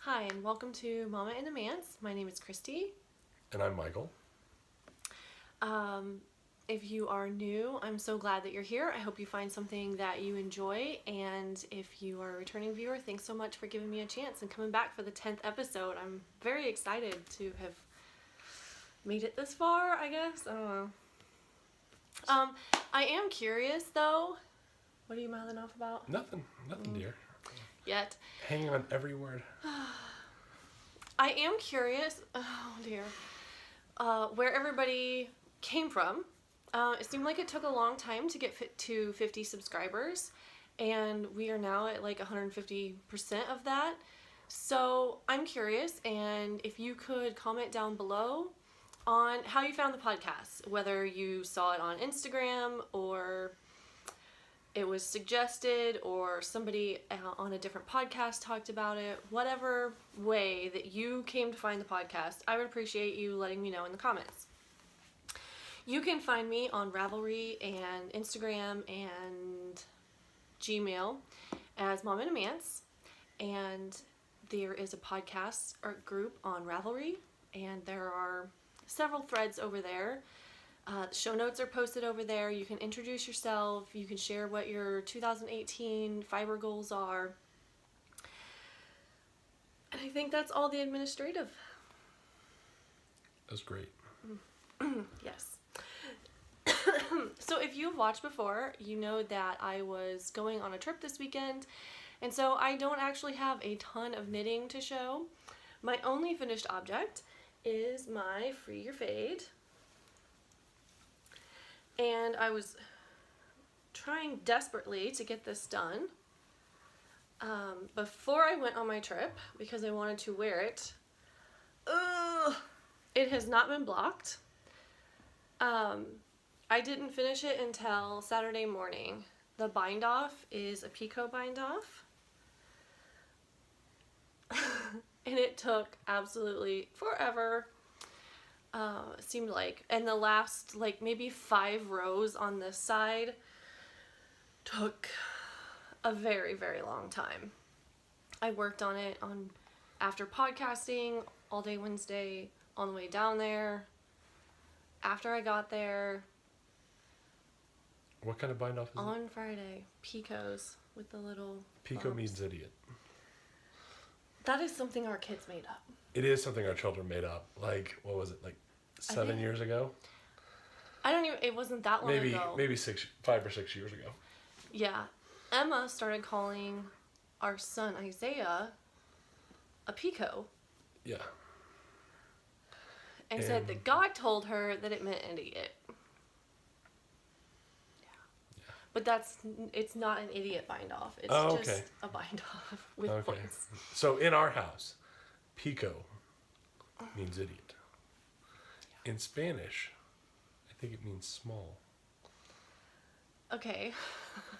Hi, and welcome to Mama and the Manse. My name is Christy. And I'm Michael. If you are new, I'm so glad that you're here. I hope you find something that you enjoy. And if you are a returning viewer, thanks so much for giving me a chance and coming back for the 10th episode. I'm very excited to have made it this far, I guess. I don't know. I am curious, though. What are you mouthing off about? Nothing, dear. Yet. Hanging on every word. I am curious, oh dear, where everybody came from. It seemed like it took a long time to get to 50 subscribers, and we are now at like 150% of that. So I'm curious, and if you could comment down below on how you found the podcast, whether you saw it on Instagram or it was suggested or somebody on a different podcast talked about it, whatever way that you came to find the podcast, I would appreciate you letting me know in the comments. You can find me on Ravelry and Instagram and Gmail as Mom and a Manse, and there is a podcast or group on Ravelry, and there are several threads over there. The show notes are posted over there. You can introduce yourself. You can share what your 2018 fiber goals are. And I think that's all the administrative. That's great. Yes. So if you've watched before, you know that I was going on a trip this weekend, and so I don't actually have a ton of knitting to show. My only finished object is my Free Your Fade. And I was trying desperately to get this done before I went on my trip because I wanted to wear it. It has not been blocked. I didn't finish it until Saturday morning. The bind off is a picot bind off. And it took absolutely forever. It seemed like, and the last like maybe 5 rows on this side took a very, very long time. I worked on it after podcasting all day Wednesday, on the way down there, after I got there. What kind of bind off is on Friday, picots with the little Picot bumps. means idiot. That is something our kids made up. It is something our children made up. Like, what was it, like 7 years ago? I don't even, it wasn't that long ago. Maybe 5 or 6 years ago. Yeah. Emma started calling our son Isaiah a picot. Yeah. And said that God told her that it meant idiot. Yeah. But it's not an idiot bind off. It's just a bind off with points. So in our house, pico means idiot. Yeah. In Spanish, I think it means small. Okay.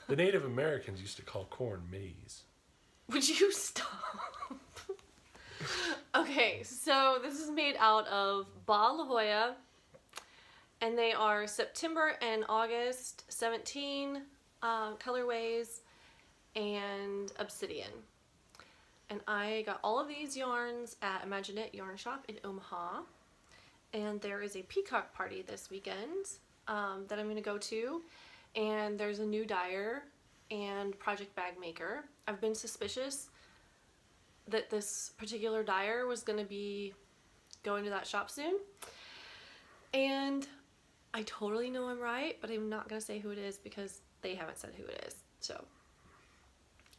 The Native Americans used to call corn maize. Would you stop? Okay, so this is made out of Ba La Jolla, and they are September and August 17 colorways and obsidian. And I got all of these yarns at Imaginate Yarn Shop in Omaha, and there is a peacock party this weekend that I'm going to go to, and there's a new dyer and project bag maker. I've been suspicious that this particular dyer was going to be going to that shop soon, and I totally know I'm right, but I'm not going to say who it is because they haven't said who it is. So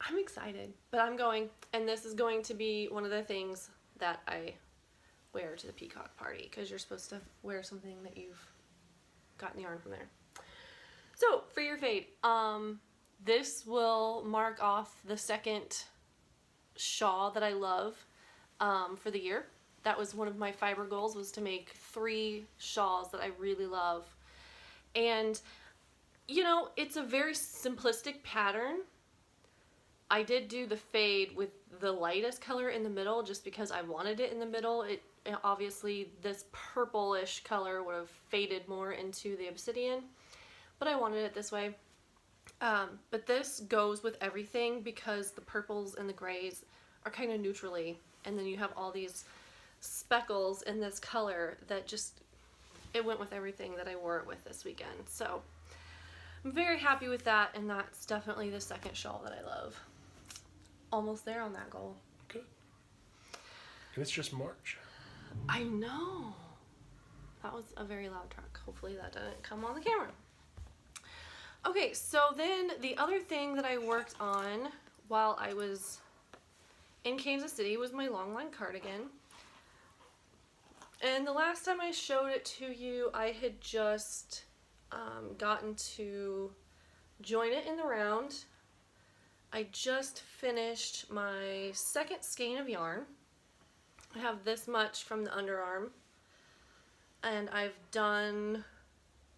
I'm excited, but I'm going, and this is going to be one of the things that I wear to the peacock party, because you're supposed to wear something that you've gotten the yarn from there. So for your fade, this will mark off the second shawl that I love for the year. That was one of my fiber goals, was to make 3 shawls that I really love. And you know, it's a very simplistic pattern. I did do the fade with the lightest color in the middle just because I wanted it in the middle. It obviously, this purplish color would have faded more into the obsidian, but I wanted it this way. But this goes with everything because the purples and the grays are kind of neutrally, and then you have all these speckles in this color that just, it went with everything that I wore it with this weekend. So I'm very happy with that, and that's definitely the second shawl that I love. Almost there on that goal. Good. And it's just March. I know. That was a very loud truck. Hopefully that didn't come on the camera. Okay, so then the other thing that I worked on while I was in Kansas City was my long line cardigan. And the last time I showed it to you, I had just gotten to join it in the round. I just finished my second skein of yarn. I have this much from the underarm, and I've done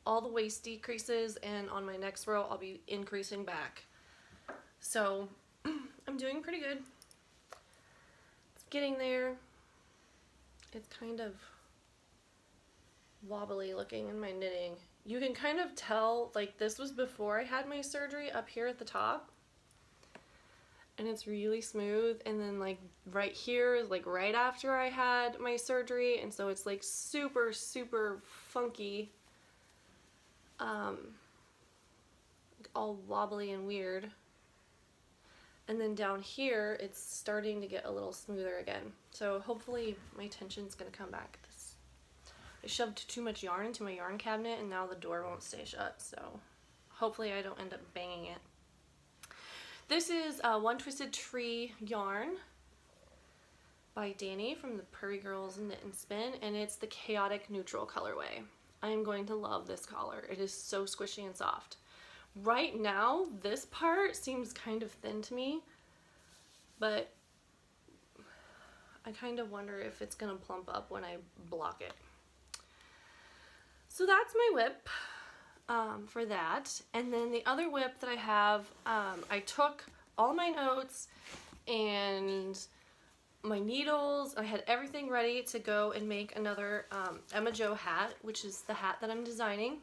all the waist decreases, and on my next row I'll be increasing back. So I'm doing pretty good. It's getting there. It's kind of wobbly looking in my knitting. You can kind of tell, like, this was before I had my surgery up here at the top, and it's really smooth, and then like right here is like right after I had my surgery, and so it's like super funky, all wobbly and weird. And then down here it's starting to get a little smoother again, so hopefully my tension's gonna come back. I shoved too much yarn into my yarn cabinet, and now the door won't stay shut, so hopefully I don't end up banging it. This is One Twisted Tree yarn by Danny from the Prairie Girls Knit and Spin, and it's the Chaotic Neutral colorway. I am going to love this collar. It is so squishy and soft. Right now, this part seems kind of thin to me, but I kind of wonder if it's gonna plump up when I block it. So that's my whip for that. And then the other whip that I have, I took all my notes and my needles. I had everything ready to go and make another Emma Jo hat, which is the hat that I'm designing.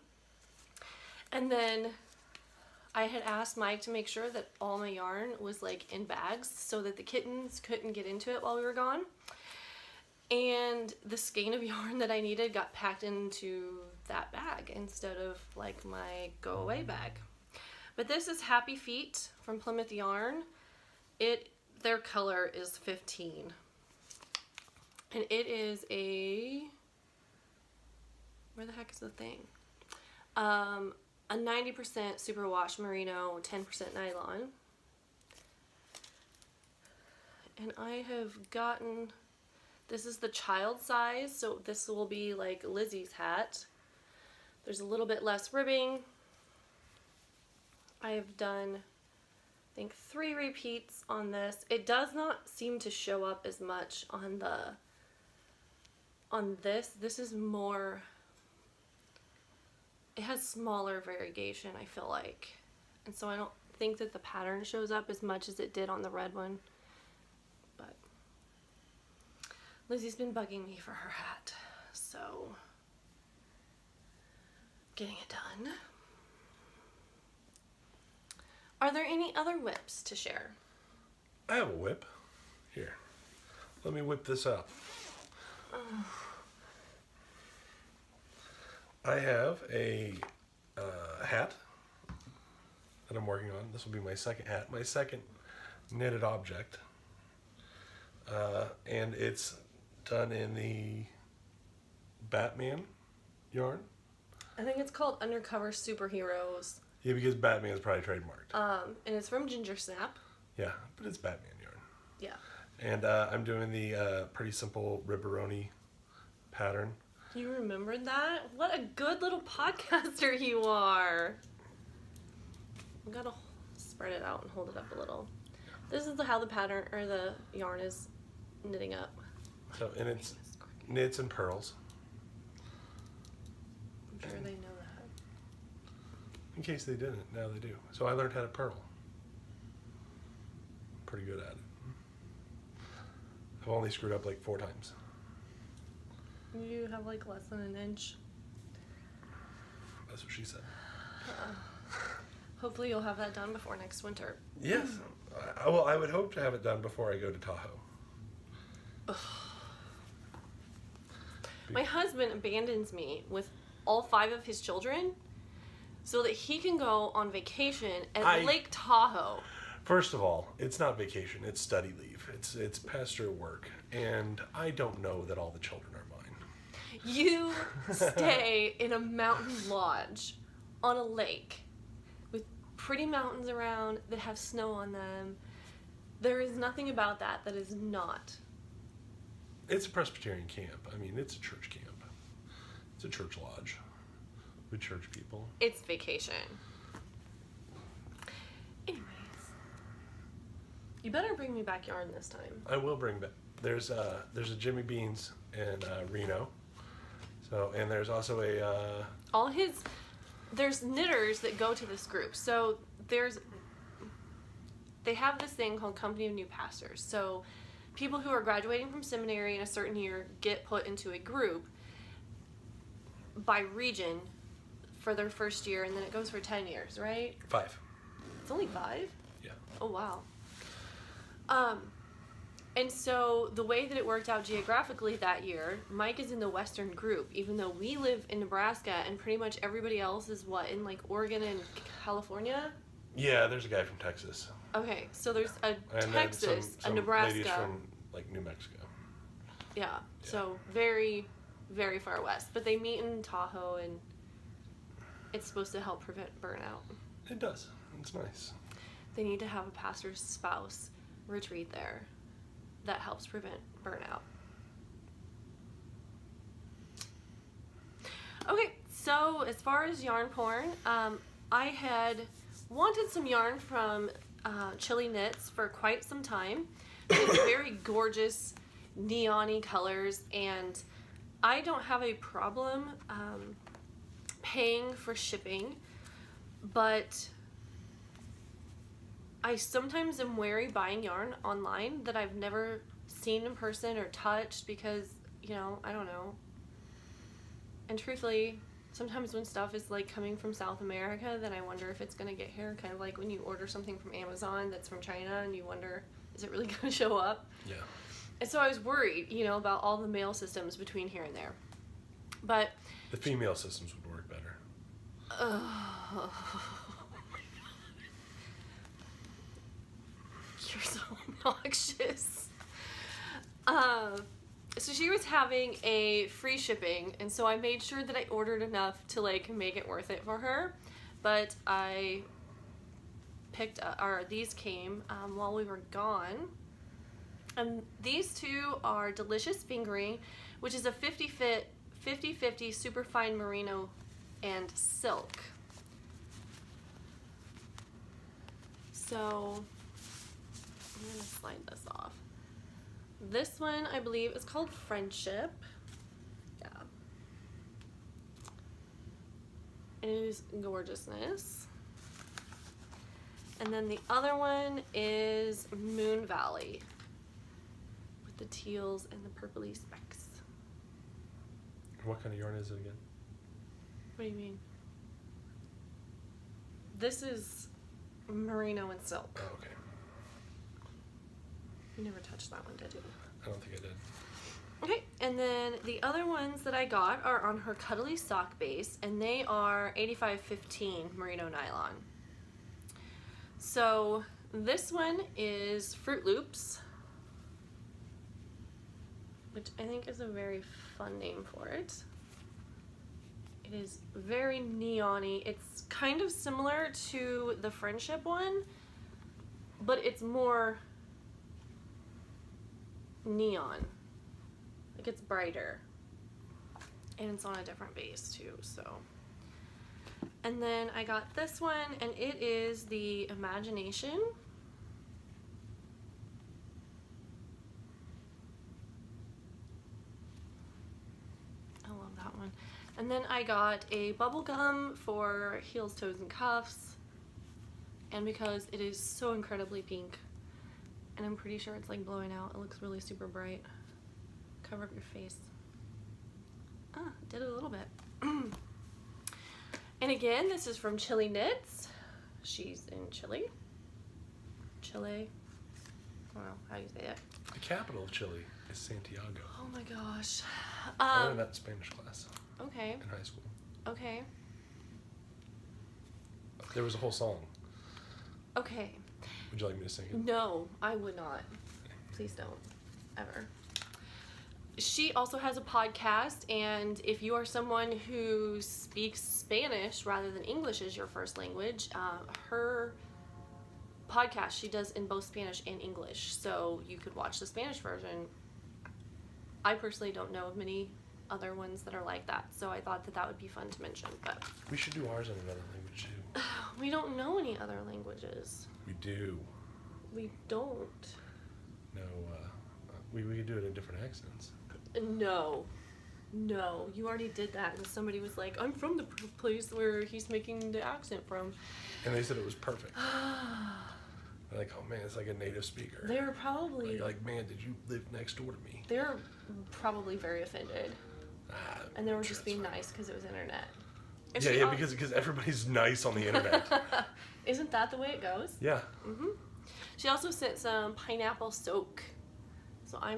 And then I had asked Mike to make sure that all my yarn was like in bags so that the kittens couldn't get into it while we were gone. And the skein of yarn that I needed got packed into that bag instead of like my go away bag. But this is Happy Feet from Plymouth Yarn. Their color is 15. And it is a, where the heck is the thing? A 90% superwash merino, 10% nylon. And I have gotten, this is the child size, so this will be like Lizzie's hat. There's a little bit less ribbing. I have done, I think, 3 repeats on this. It does not seem to show up as much on this. This is more, it has smaller variegation, I feel like. And so I don't think that the pattern shows up as much as it did on the red one. But Lizzie's been bugging me for her hat, so getting it done. Are there any other whips to share? I have a whip. Here, let me whip this up. I have a hat that I'm working on. This will be my second hat, my second knitted object. And it's done in the Batman yarn. I think it's called Undercover Superheroes. Yeah, because Batman is probably trademarked. And it's from Ginger Snap. Yeah, but it's Batman yarn. Yeah. And I'm doing the Pretty Simple Ribberoni pattern. You remembered that? What a good little podcaster you are. I gotta spread it out and hold it up a little. This is how the pattern, or the yarn, is knitting up. So, and it's knits and purls. I'm sure they know that. In case they didn't, now they do. So I learned how to purl. Pretty good at it. I've only screwed up like 4 times. You have like less than an inch. That's what she said. Hopefully you'll have that done before next winter. Yes, Well, I would hope to have it done before I go to Tahoe. My husband abandons me with all 5 of his children so that he can go on vacation at Lake Tahoe. First of all, it's not vacation, it's study leave. It's pastor work, and I don't know that all the children are mine. You stay in a mountain lodge on a lake with pretty mountains around that have snow on them. There is nothing about that that is not. It's a Presbyterian camp. I mean, it's a church camp. It's a church lodge with church people. It's vacation. Anyways, you better bring me back yarn this time. I will bring back. There's a Jimmy Beans in Reno. So, and there's also a there's knitters that go to this group. So they have this thing called Company of New Pastors. So people who are graduating from seminary in a certain year get put into a group by region for their first year, and then it goes for 10 years, right? 5. It's only 5? Yeah. Oh, wow. And so the way that it worked out geographically that year, Mike is in the Western group, even though we live in Nebraska, and pretty much everybody else is in like Oregon and California? Yeah, there's a guy from Texas. Okay, so there's a And Texas, some a Nebraska. ladies from like New Mexico. Yeah, so very, very far west. But they meet in Tahoe, and it's supposed to help prevent burnout. It does. It's nice. They need to have a pastor's spouse retreat there that helps prevent burnout. Okay, so as far as yarn porn, I had wanted some yarn from Chili Knits for quite some time. It's very gorgeous neon-y colors, and I don't have a problem paying for shipping, but I sometimes am wary buying yarn online that I've never seen in person or touched because, I don't know. And truthfully, sometimes when stuff is like coming from South America, then I wonder if it's going to get here. Kind of like when you order something from Amazon that's from China and you wonder, is it really going to show up? Yeah. And so I was worried, about all the mail systems between here and there. But the female systems would work better. You're so obnoxious. So she was having a free shipping, and so I made sure that I ordered enough to make it worth it for her. But I picked up, or these came while we were gone. And these 2 are Delicious Fingering, which is a 50-50 superfine merino and silk. So I'm going to slide this off. This one, I believe, is called Friendship. Yeah. It is gorgeousness. And then the other one is Moon Valley with the teals and the purpley specks. What kind of yarn is it again? What do you mean? This is merino and silk. Oh, okay. You never touched that one, did you? I don't think I did. Okay, and then the other ones that I got are on her Cuddly Sock base, and they are 85-15 merino nylon. So this one is Fruit Loops, which I think is a very fun name for it. It is very neon-y. It's kind of similar to the Friendship one, but it's more neon. Like, it's brighter. And it's on a different base too, so. And then I got this one, and it is the Imagination. I love that one. And then I got a bubble gum for heels, toes, and cuffs. And because it is so incredibly pink, and I'm pretty sure it's like blowing out, it looks really super bright. Cover up your face. Ah, did it a little bit. And again, this is from Chili Knits. She's in Chile. Chile. I don't know how you say it. The capital of Chile is Santiago. Oh my gosh. I learned that in Spanish class Okay. in high school. Okay. There was a whole song. Okay. Would you like me to sing it? No, I would not. Please don't. Ever. She also has a podcast, and if you are someone who speaks Spanish rather than English as your first language, her podcast she does in both Spanish and English, so you could watch the Spanish version. I personally don't know of many other ones that are like that, so I thought that that would be fun to mention, but We should do ours in another language too. we don't know any other languages. We do. We don't. No, we could do it in different accents. No, you already did that, and somebody was like, I'm from the place where he's making the accent from. And they said it was perfect. They're like, oh man, it's like a native speaker. They were probably Like, man, did you live next door to me? they were probably very offended, and they were I'm just sure being it's fine. nice because it was internet. And Yeah, she yeah, al- because everybody's nice on the internet. Isn't that the way it goes? Yeah. She also sent some pineapple soak, so I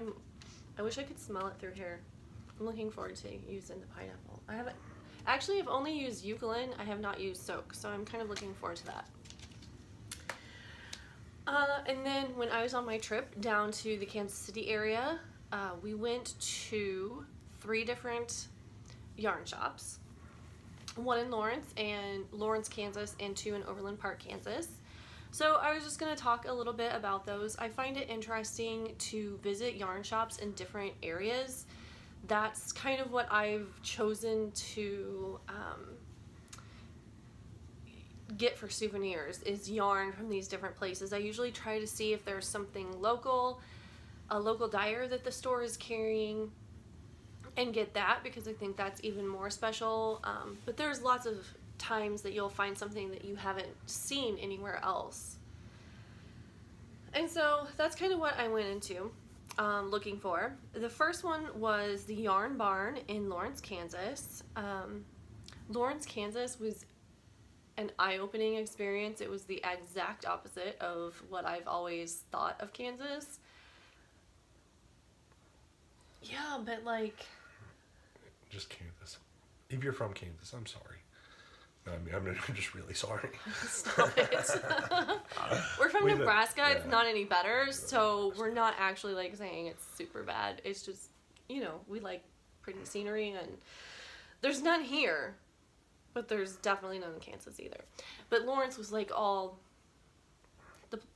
wish I could smell it through here. I'm looking forward to using the pineapple. I've only used eucalyptus. I have not used soak, so I'm kind of looking forward to that. And then when I was on my trip down to the Kansas City area, we went to 3 different yarn shops. One in Lawrence, Kansas, and 2 in Overland Park, Kansas. So I was just going to talk a little bit about those. I find it interesting to visit yarn shops in different areas. That's kind of what I've chosen to get for souvenirs, is yarn from these different places. I usually try to see if there's something local, a local dyer that the store is carrying, and get that, because I think that's even more special. But there's lots of times that you'll find something that you haven't seen anywhere else. And so that's kind of what I went into looking for. The first one was the Yarn Barn in Lawrence, Kansas. Lawrence, Kansas was an eye-opening experience. It was the exact opposite of what I've always thought of Kansas. Yeah, but like... Just Kansas. If you're from Kansas, I'm sorry. No, I mean, I'm just really sorry. Stop it. We're from We live- Nebraska. It's yeah. not any better, so we're not actually like saying it's super bad. It's just, we like pretty scenery, and there's none here, but there's definitely none in Kansas either. But Lawrence was like all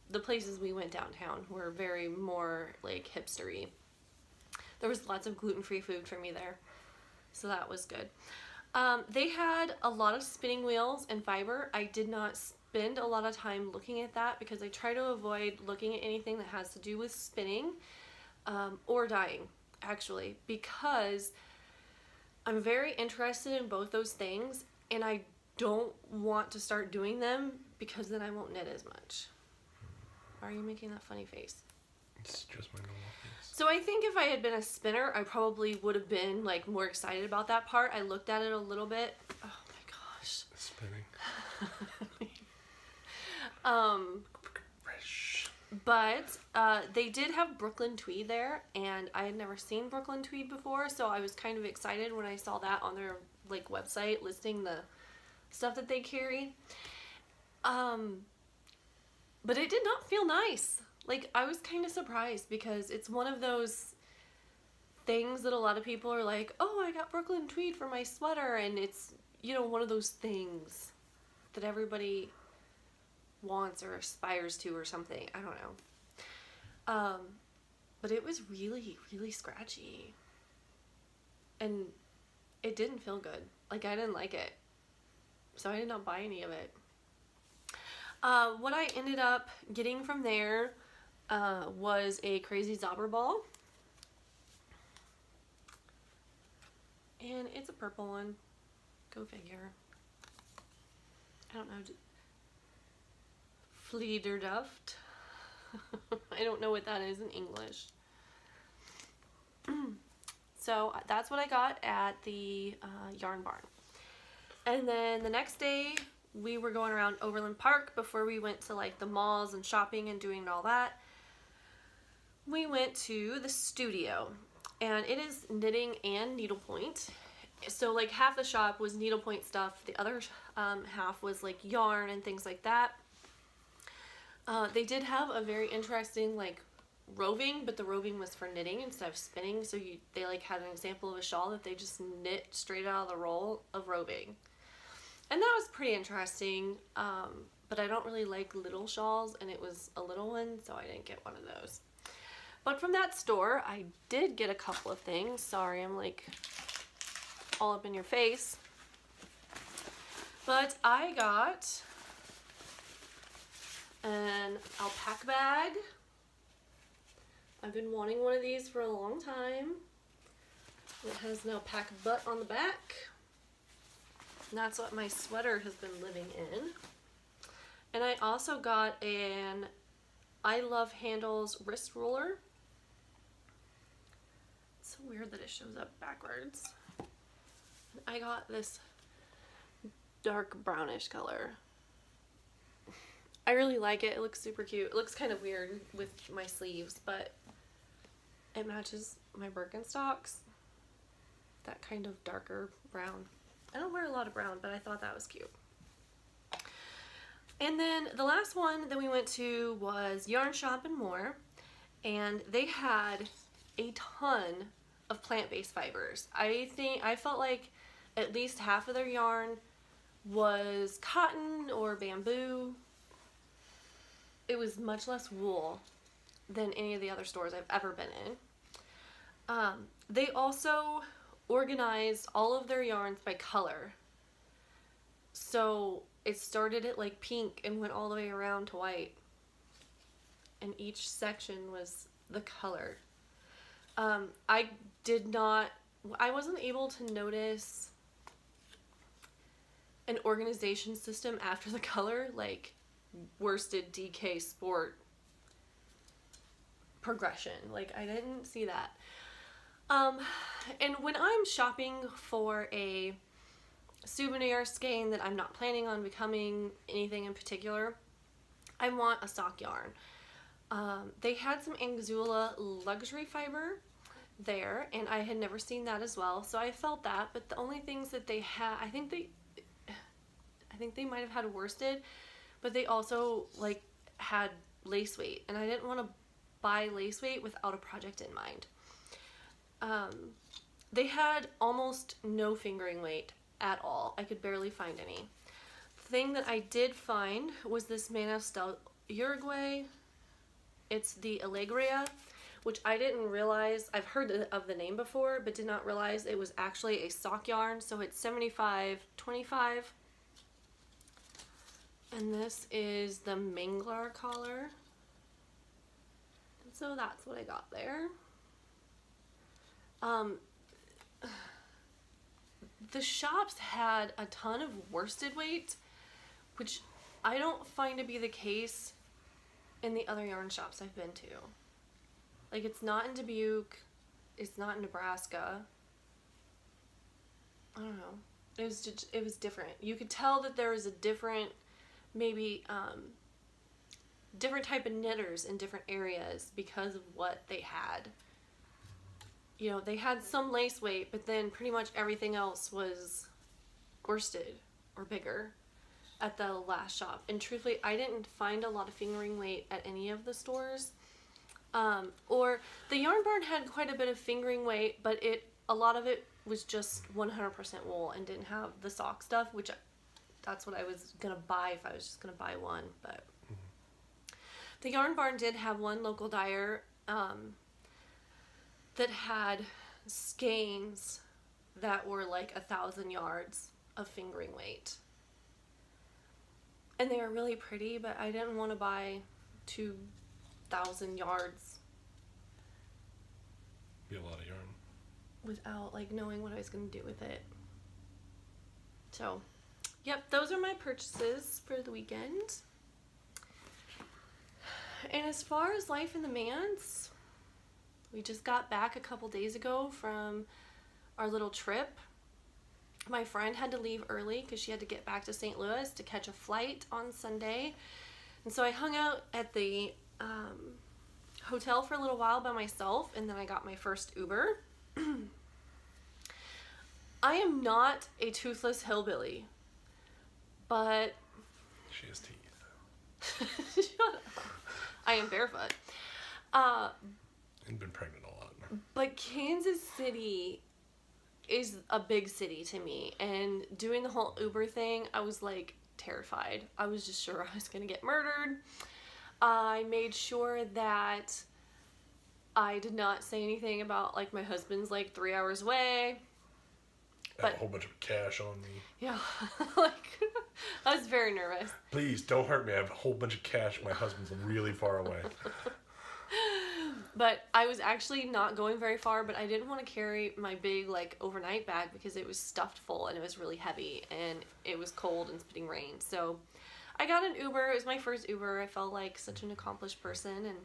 the places we went downtown were very more like hipstery. There was lots of gluten-free food for me there, so that was good. They had a lot of spinning wheels and fiber. I did not spend a lot of time looking at that because I try to avoid looking at anything that has to do with spinning or dyeing, actually, because I'm very interested in both those things, and I don't want to start doing them because then I won't knit as much. Why are you making that funny face? It's just my normal face. So I think if I had been a spinner, I probably would have been like more excited about that part. I looked at it a little bit. Oh my gosh. Spinning. Fresh. But they did have Brooklyn tweed there, and I had never seen Brooklyn tweed before, so I was kind of excited when I saw that on their like website listing the stuff that they carry. But it did not feel nice. Like, I was kind of surprised because it's one of those things that a lot of people are like, oh, I got Brooklyn tweed for my sweater, and it's, one of those things that everybody wants or aspires to or something. I don't know. But it was really, really scratchy. And it didn't feel good. Like, I didn't like it. So I did not buy any of it. What I ended up getting from there was a crazy Zobber ball. And it's a purple one. Go figure. I don't know. Fliederduft. I don't know what that is in English. So that's what I got at the Yarn Barn. And then the next day we were going around Overland Park before we went to like the malls and shopping and doing all that. We went to the studio, and it is knitting and needlepoint. So like half the shop was needlepoint stuff, the other half was like yarn and things like that. They did have a very interesting like roving, but the roving was for knitting instead of spinning. So they like had an example of a shawl that they just knit straight out of the roll of roving, and that was pretty interesting. But I don't really like little shawls, and it was a little one, so I didn't get one of those. But from that store, I did get a couple of things. Sorry, I'm like all up in your face. But I got an alpaca bag. I've been wanting one of these for a long time. It has an alpaca butt on the back. And that's what my sweater has been living in. And I also got an I Love Handles wrist roller. It's so weird that it shows up backwards. I got this dark brownish color. I really like it. It looks super cute. It looks kind of weird with my sleeves, but it matches my Birkenstocks. That kind of darker brown. I don't wear a lot of brown, but I thought that was cute. And then the last one that we went to was Yarn Shop and More, and they had a ton of plant-based fibers. I felt like at least half of their yarn was cotton or bamboo. It was much less wool than any of the other stores I've ever been in. They also organized all of their yarns by color. So it started at like pink and went all the way around to white. And each section was the color. I wasn't able to notice an organization system after the color, like worsted, DK, sport, progression. Like I didn't see that. And when I'm shopping for a souvenir skein that I'm not planning on becoming anything in particular, I want a sock yarn. They had some Angzula luxury fiber there, and I had never seen that as well, so I felt that. But the only things that they had, I think they might have had worsted, but they also like had lace weight, and I didn't want to buy lace weight without a project in mind. They had almost no fingering weight at all. I could barely find any. The thing that I did find was this Manse Uruguay. It's the Alegria, which I didn't realize. I've heard of the name before, but did not realize it was actually a sock yarn. So it's 75/25. And this is the Manglar collar. And so that's what I got there. The shops had a ton of worsted weight, which I don't find to be the case in the other yarn shops I've been to. Like, it's not in Dubuque, it's not in Nebraska. I don't know. It was different. You could tell that there was a different, maybe, different type of knitters in different areas because of what they had. You know, they had some lace weight, but then pretty much everything else was worsted or bigger at the last shop. And truthfully, I didn't find a lot of fingering weight at any of the stores. Or the Yarn Barn had quite a bit of fingering weight, but a lot of it was just 100% wool and didn't have the sock stuff, which that's what I was gonna buy if I was just gonna buy one. But the Yarn Barn did have one local dyer that had skeins that were like 1,000 yards of fingering weight. And they were really pretty, but I didn't want to buy 2,000 yards. Be a lot of yarn. Without like knowing what I was going to do with it. So, yep, those are my purchases for the weekend. And as far as life in the Manse, we just got back a couple days ago from our little trip. My friend had to leave early because she had to get back to St. Louis to catch a flight on Sunday. And so I hung out at the hotel for a little while by myself, and then I got my first Uber. I am not a toothless hillbilly, but... She has teeth. Shut up. I am barefoot. And been pregnant a lot. But Kansas City is a big city to me, and doing the whole Uber thing, I was like terrified. I was just sure I was gonna get murdered. I made sure that I did not say anything about like my husband's like 3 hours away. I have a whole bunch of cash on me. Yeah, like I was very nervous. Please don't hurt me. I have a whole bunch of cash. My husband's really far away. But I was actually not going very far, but I didn't want to carry my big like overnight bag because it was stuffed full and it was really heavy and it was cold and spitting rain. So I got an Uber. It was my first Uber. I felt like such an accomplished person, and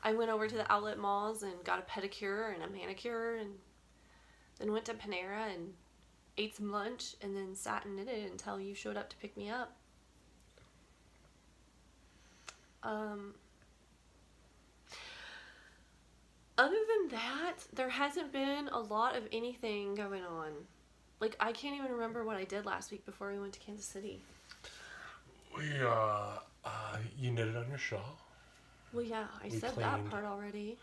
I went over to the outlet malls and got a pedicure and a manicure, and then went to Panera and ate some lunch, and then sat and knitted until you showed up to pick me up. Other than that, there hasn't been a lot of anything going on. Like, I can't even remember what I did last week before we went to Kansas City. You knitted on your shawl. Well, yeah, I said that part already.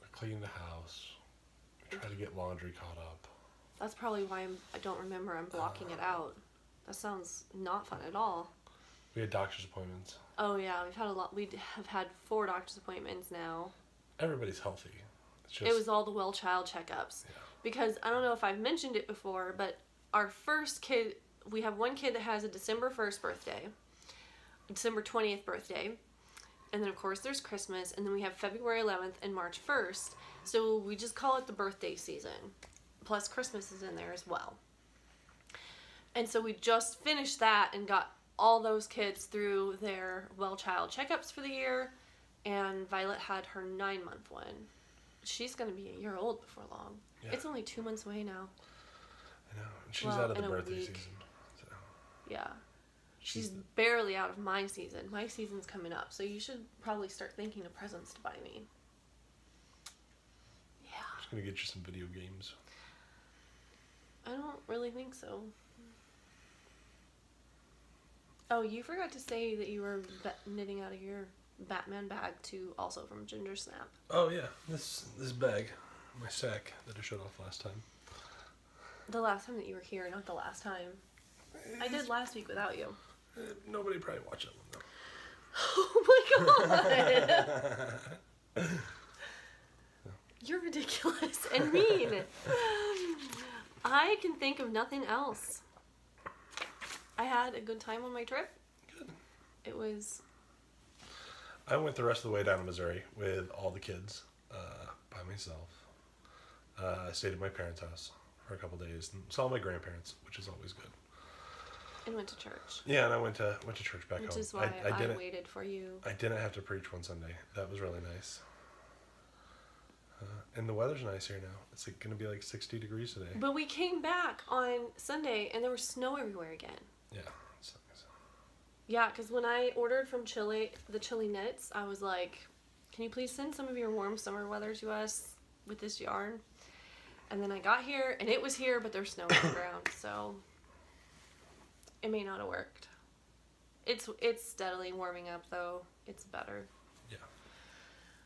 We cleaned the house. We tried to get laundry caught up. That's probably why I don't remember. I'm blocking it out. That sounds not fun at all. We had doctor's appointments. Oh, yeah, we've had a lot. We have had 4 doctor's appointments now. Everybody's healthy. It's just, it was all the well child checkups. Yeah. Because I don't know if I've mentioned it before, but our first kid, we have one kid that has a December 1st birthday, December 20th birthday, and then of course there's Christmas, and then we have February 11th and March 1st. So we just call it the birthday season. Plus Christmas is in there as well. And so we just finished that and got all those kids through their well child checkups for the year. And Violet had her 9-month one. She's going to be a year old before long. Yeah. It's only 2 months away now. I know. And she's out of the birthday season. So. Yeah. She's barely out of my season. My season's coming up. So you should probably start thinking of presents to buy me. Yeah. I'm just going to get you some video games. I don't really think so. Oh, you forgot to say that you were knitting out of your Batman bag too, also from Ginger Snap. Oh yeah, this bag, my sack that I showed off last time. The last time that you were here, not the last time. I did last week without you. Nobody probably watched that one Oh though. my god! You're ridiculous and mean. I can think of nothing else. I had a good time on my trip. Good. It was... I went the rest of the way down to Missouri with all the kids by myself. I stayed at my parents' house for a couple days and saw my grandparents, which is always good. And went to church. Yeah, and I went to church back home. Which is why I waited for you. I didn't have to preach one Sunday. That was really nice. And the weather's nice here now. It's going to be like 60 degrees today. But we came back on Sunday and there was snow everywhere again. Yeah. Yeah, because when I ordered from Chile, the Chili Knits, I was like, can you please send some of your warm summer weather to us with this yarn? And then I got here, and it was here, but there's snow on the ground, so it may not have worked. It's steadily warming up, though. It's better. Yeah.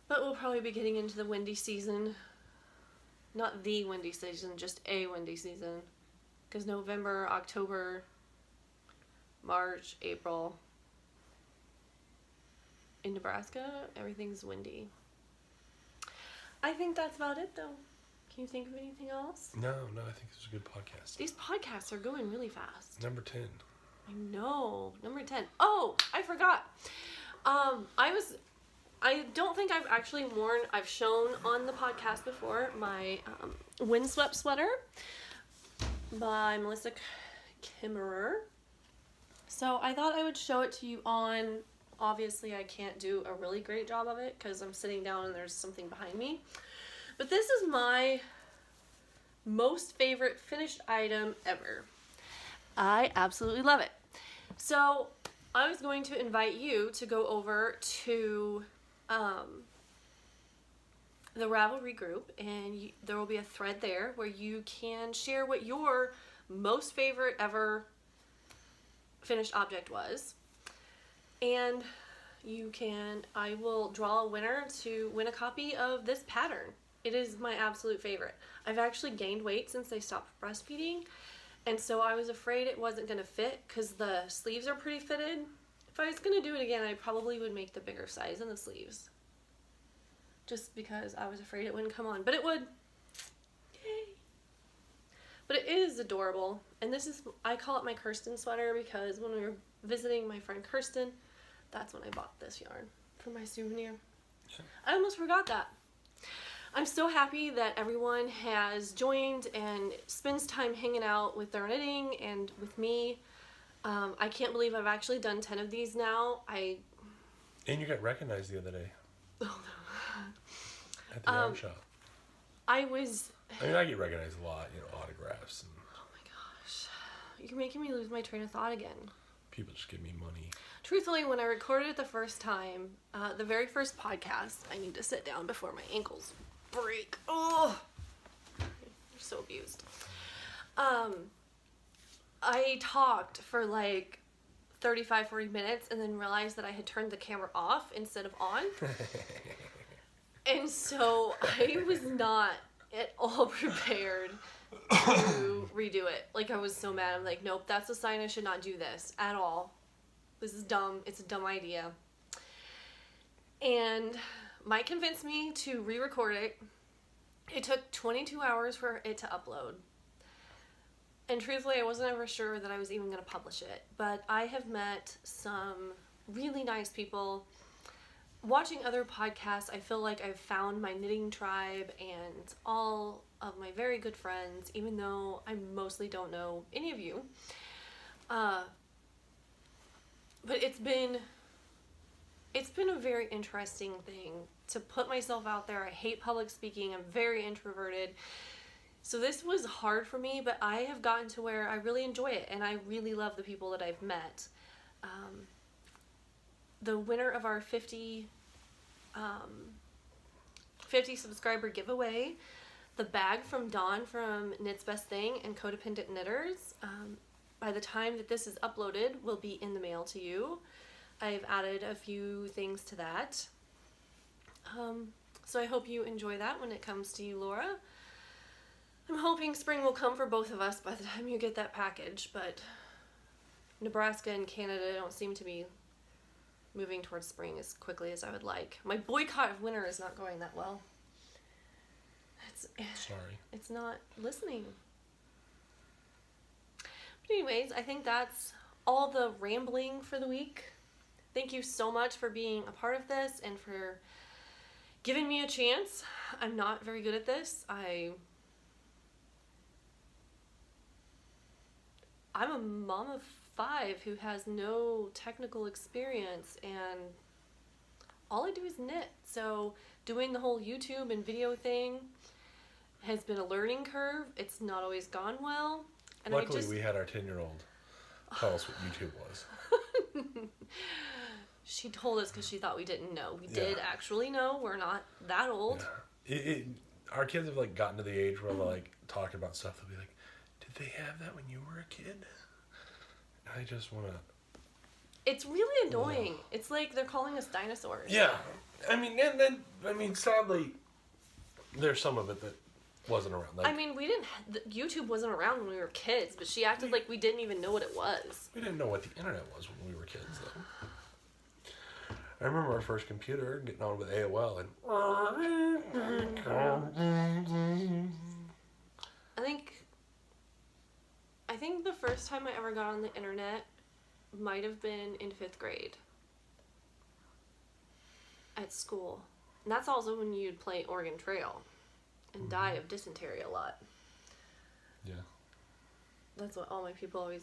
But we'll probably be getting into the windy season. Not the windy season, just a windy season. Because November, October... March, April. In Nebraska, everything's windy. I think that's about it, though. Can you think of anything else? No, I think this is a good podcast. These podcasts are going really fast. Number 10. I know. Number 10. Oh, I forgot. I don't think I've actually I've shown on the podcast before my Windswept sweater by Melissa Kimmerer. So I thought I would show it to you on, obviously I can't do a really great job of it because I'm sitting down and there's something behind me. But this is my most favorite finished item ever. I absolutely love it. So I was going to invite you to go over to the Ravelry group, and there will be a thread there where you can share what your most favorite ever finished object was. And I will draw a winner to win a copy of this pattern. It is my absolute favorite. I've actually gained weight since I stopped breastfeeding, and so I was afraid it wasn't going to fit because the sleeves are pretty fitted. If I was going to do it again, I probably would make the bigger size in the sleeves. Just because I was afraid it wouldn't come on. But it would. Yay. But it is adorable. And I call it my Kirsten sweater because when we were visiting my friend Kirsten, that's when I bought this yarn for my souvenir. I almost forgot that. I'm so happy that everyone has joined and spends time hanging out with their knitting and with me. I can't believe I've actually done 10 of these now. And you got recognized the other day. Oh, no. At the yarn shop. I get recognized a lot, autographs. Oh my gosh. You're making me lose my train of thought again. People just give me money. Truthfully, when I recorded it the first time, the very first podcast, I need to sit down before my ankles break. Oh, you're so abused. I talked for like 35, 40 minutes and then realized that I had turned the camera off instead of on. And so I was not at all prepared to redo it. Like, I was so mad. I'm like, nope, that's a sign I should not do this at all. This is dumb. It's a dumb idea. And Mike convinced me to re-record it. It took 22 hours for it to upload. And truthfully, I wasn't ever sure that I was even going to publish it. But I have met some really nice people. Watching other podcasts, I feel like I've found my knitting tribe and all of my very good friends, even though I mostly don't know any of you. But it's been a very interesting thing to put myself out there. I hate public speaking. I'm very introverted. So this was hard for me, but I have gotten to where I really enjoy it, and I really love the people that I've met. The winner of our 50 subscriber giveaway, the bag from Dawn from Knits Best Thing and Codependent Knitters, by the time that this is uploaded, will be in the mail to you. I've added a few things to that. So I hope you enjoy that when it comes to you, Laura. I'm hoping spring will come for both of us by the time you get that package, but Nebraska and Canada don't seem to be moving towards spring as quickly as I would like. My boycott of winter is not going that well. Sorry. It's not listening. But anyways, I think that's all the rambling for the week. Thank you so much for being a part of this and for giving me a chance. I'm not very good at this. I'm a mom of 5 who has no technical experience, and all I do is knit. So doing the whole YouTube and video thing has been a learning curve. It's not always gone well. And luckily, we had our 10-year-old tell us what YouTube was. She told us because she thought we didn't know. We did actually know. We're not that old. Yeah. Our kids have gotten to the age where they're talking about stuff. They'll be like, "Did they have that when you were a kid?" I just want to... It's really annoying. It's like they're calling us dinosaurs. Yeah. Sadly, there's some of it that wasn't around. YouTube wasn't around when we were kids, but she acted like we didn't even know what it was. We didn't know what the internet was when we were kids, though. I remember our first computer getting on with AOL and... I think the first time I ever got on the internet might have been in 5th grade at school. And that's also when you'd play Oregon Trail and die of dysentery a lot. Yeah. That's what all my people always